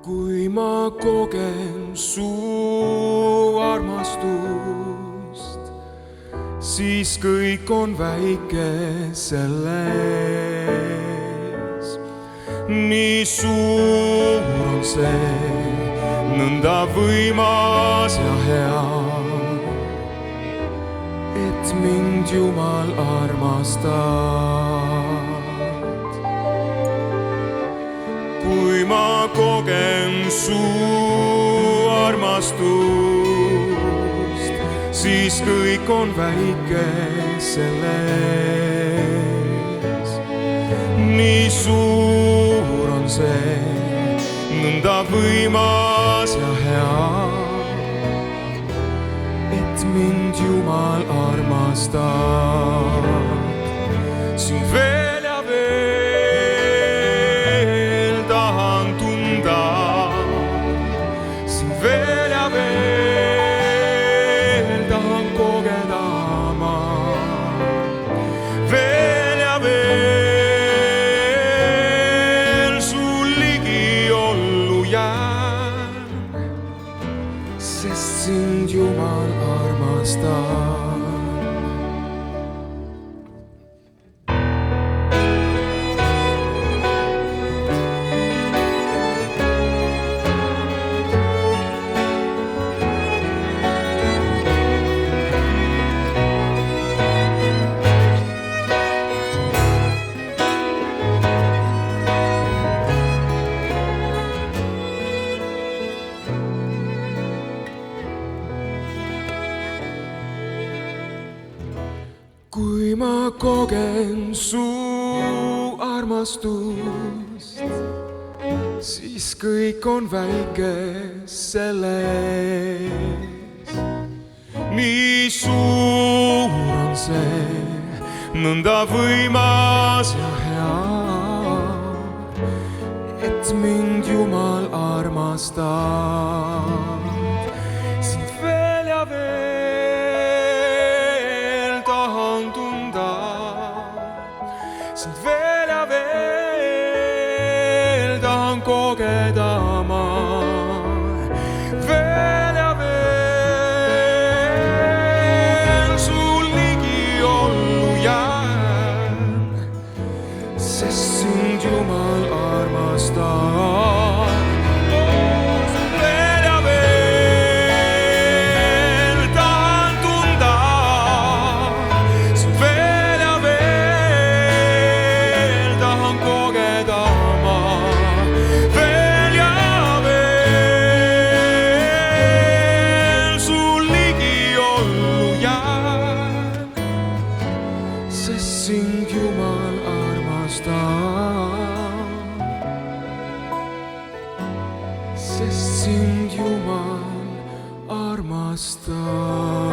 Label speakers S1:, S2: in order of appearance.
S1: kui ma kogen su armastust, siis kõik on väike selles. nii suur on see, nõnda võimas ja hea, et mind Jumal armastab. kui ma kogen su armastust, siis kõik on väike selles. nii suur on see, nõnda võimas ja hea, et mind Jumal armastab. sind veel ja veel tahan tunda, sind veel ja veel tahan kogeda ma, veel ja veel sul ligi ollu jään, sest sind Jumal armastab. kui ma kogen su armastust, siis kõik on väike selles. nii suur on see, nõnda võimas ja hea, et mind Jumal armastab. sind veel ja veel tahan tunda, sind veel ja veel tahan kogeda ma, veel ja veel sul ligi ollu jään, sest sind Jumal armastab. sind Jumal armastab, sest sind Jumal armastab.